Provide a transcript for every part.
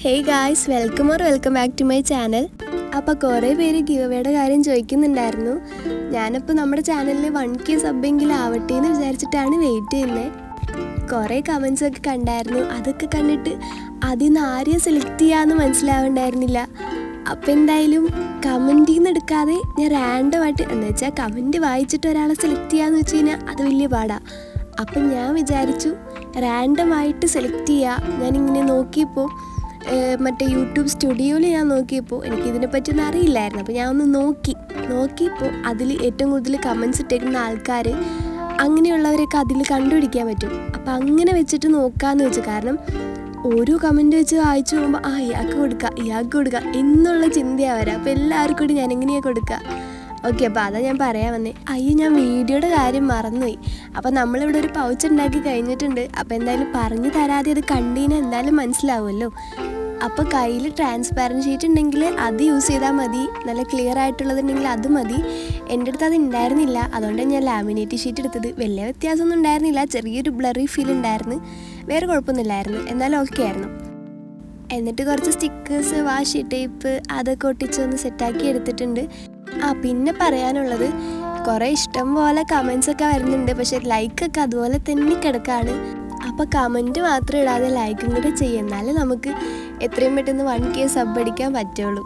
Hey guys, welcome back to my channel. അപ്പോൾ കുറേ പേര് ഗിവ് അവേയുടെ കാര്യം ചോദിക്കുന്നുണ്ടായിരുന്നു. ഞാനിപ്പോൾ നമ്മുടെ ചാനലിൽ 1K സബ്ബെങ്കിലും ആവട്ടെ എന്ന് വിചാരിച്ചിട്ടാണ് വെയിറ്റ് ചെയ്യുന്നത്. കുറേ കമൻസൊക്കെ കണ്ടായിരുന്നു. അതൊക്കെ കണ്ടിട്ട് അതിൽ നിന്ന് ആരെയും സെലക്ട് ചെയ്യാമെന്ന് മനസ്സിലാവുണ്ടായിരുന്നില്ല. അപ്പോൾ എന്തായാലും കമൻറ്റിൽ നിന്ന് എടുക്കാതെ ഞാൻ റാൻഡമായിട്ട്, എന്താ വെച്ചാൽ കമൻറ്റ് വായിച്ചിട്ട് ഒരാളെ സെലക്ട് ചെയ്യാമെന്ന് വെച്ച് കഴിഞ്ഞാൽ അത് വലിയ പാടാണ്. അപ്പം ഞാൻ വിചാരിച്ചു റാൻഡമായിട്ട് സെലക്ട് ചെയ്യുക. ഞാനിങ്ങനെ നോക്കിയപ്പോൾ മറ്റേ യൂട്യൂബ് സ്റ്റുഡിയോയിൽ ഞാൻ നോക്കിയപ്പോൾ എനിക്കിതിനെ പറ്റിയൊന്നും അറിയില്ലായിരുന്നു. അപ്പോൾ ഞാൻ ഒന്ന് നോക്കിയപ്പോൾ അതിൽ ഏറ്റവും കൂടുതൽ കമൻസ് ഇട്ടേക്കുന്ന ആൾക്കാർ, അങ്ങനെയുള്ളവരൊക്കെ അതിൽ കണ്ടുപിടിക്കാൻ പറ്റും. അപ്പോൾ അങ്ങനെ വെച്ചിട്ട് നോക്കാമെന്ന് വെച്ചു. കാരണം ഓരോ കമൻറ്റ് വെച്ച് വായിച്ചു പോകുമ്പോൾ ഇയാൾക്ക് കൊടുക്കുക എന്നുള്ള ചിന്തയാണ് വരാം. അപ്പോൾ എല്ലാവർക്കും കൂടി ഞാൻ എങ്ങനെയാണ് കൊടുക്കുക. ഓക്കെ, അപ്പോൾ അതാ ഞാൻ പറയാൻ വന്നേ. ഞാൻ വീഡിയോയുടെ കാര്യം മറന്നുപോയി. അപ്പോൾ നമ്മളിവിടെ ഒരു പൗച്ച് ഉണ്ടാക്കി കഴിഞ്ഞിട്ടുണ്ട്. അപ്പോൾ എന്തായാലും പറഞ്ഞു തരാതെ അത് കണ്ടീനെ എന്തായാലും മനസ്സിലാവുമല്ലോ. അപ്പോൾ കയ്യിൽ ട്രാൻസ്പാരൻറ്റ് ഷീറ്റ് ഉണ്ടെങ്കിൽ അത് യൂസ് ചെയ്താൽ മതി. നല്ല ക്ലിയർ ആയിട്ടുള്ളതുണ്ടെങ്കിൽ അത് മതി. എൻ്റെ അടുത്ത് അത് ഉണ്ടായിരുന്നില്ല, അതുകൊണ്ടാണ് ഞാൻ ലാമിനേറ്റ് ഷീറ്റ് എടുത്തത്. വലിയ വ്യത്യാസമൊന്നും ഉണ്ടായിരുന്നില്ല, ചെറിയൊരു ബ്ലറി ഫീൽ ഉണ്ടായിരുന്നു. വേറെ കുഴപ്പമൊന്നുമില്ലായിരുന്നു, എന്നാലും ഓക്കെ ആയിരുന്നു. എന്നിട്ട് കുറച്ച് സ്റ്റിക്കേഴ്സ്, വാഷി ടേപ്പ് അതൊക്കെ ഒട്ടിച്ചൊന്ന് സെറ്റാക്കി എടുത്തിട്ടുണ്ട്. പിന്നെ പറയാനുള്ളത്, കുറേ ഇഷ്ടം പോലെ കമൻസൊക്കെ വരുന്നുണ്ട്, പക്ഷേ ലൈക്കൊക്കെ അതുപോലെ തന്നെ കിടക്കുകയാണ്. അപ്പോൾ കമൻറ്റ് മാത്രം ഇടാതെ ലൈക്കും കൂടെ ചെയ്യും, എന്നാലും നമുക്ക് എത്രയും പെട്ടെന്ന് 1K സബ് അടിക്കാൻ പറ്റുള്ളൂ.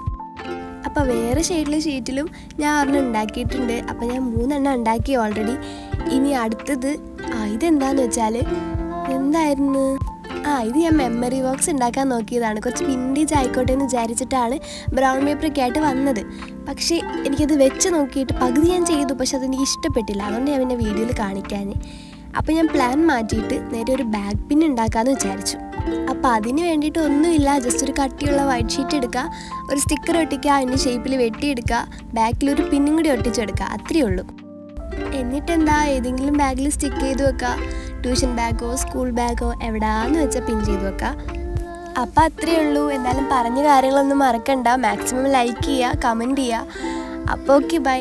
അപ്പോൾ വേറെ ഷീറ്റിലും ഞാൻ ഒരെണ്ണം ഉണ്ടാക്കിയിട്ടുണ്ട്. അപ്പോൾ ഞാൻ 3 എണ്ണം ഉണ്ടാക്കി ഓൾറെഡി. ഇനി അടുത്തത് ഇതെന്താണെന്ന് വെച്ചാൽ, എന്തായിരുന്നു ഇത് ഞാൻ മെമ്മറി ബോക്സ് ഉണ്ടാക്കാൻ നോക്കിയതാണ്. കുറച്ച് വിൻറ്റേജ് ആയിക്കോട്ടെ എന്ന് വിചാരിച്ചിട്ടാണ് ബ്രൗൺ പേപ്പറൊക്കെ ആയിട്ട് വന്നത്. പക്ഷേ എനിക്കത് വെച്ച് നോക്കിയിട്ട് പകുതി ഞാൻ ചെയ്തു, പക്ഷെ അതെനിക്ക് ഇഷ്ടപ്പെട്ടില്ല. അതുകൊണ്ട് ഞാൻ പിന്നെ വീഡിയോയിൽ കാണിക്കാൻ. അപ്പോൾ ഞാൻ പ്ലാൻ മാറ്റിയിട്ട് നേരെ ഒരു ബാക്ക് പിൻ ഉണ്ടാക്കാമെന്ന് വിചാരിച്ചു. അപ്പോൾ അതിന് വേണ്ടിയിട്ട് ഒന്നുമില്ല, ജസ്റ്റ് ഒരു കട്ടിയുള്ള വൈറ്റ് ഷീറ്റ് എടുക്കുക, ഒരു സ്റ്റിക്കർ ഒട്ടിക്കുക, അതിൻ്റെ ഷേപ്പിൽ വെട്ടിയെടുക്കുക, ബാക്കിലൊരു പിന്നും കൂടി ഒട്ടിച്ചെടുക്കുക, അത്രയേ ഉള്ളൂ. എന്നിട്ടെന്താ, ഏതെങ്കിലും ബാഗിൽ സ്റ്റിക്ക് ചെയ്ത് വെക്കുക. ട്യൂഷൻ ബാഗോ സ്കൂൾ ബാഗോ എവിടാന്ന് വെച്ചാൽ പിൻ ചെയ്ത് വെക്കുക. അപ്പോൾ അത്രയേ ഉള്ളൂ. എന്തായാലും പറഞ്ഞ കാര്യങ്ങളൊന്നും മറക്കണ്ട. മാക്സിമം ലൈക്ക് ചെയ്യുക, കമൻറ്റ് ചെയ്യുക. അപ്പോൾ ഓക്കെ, ബൈ.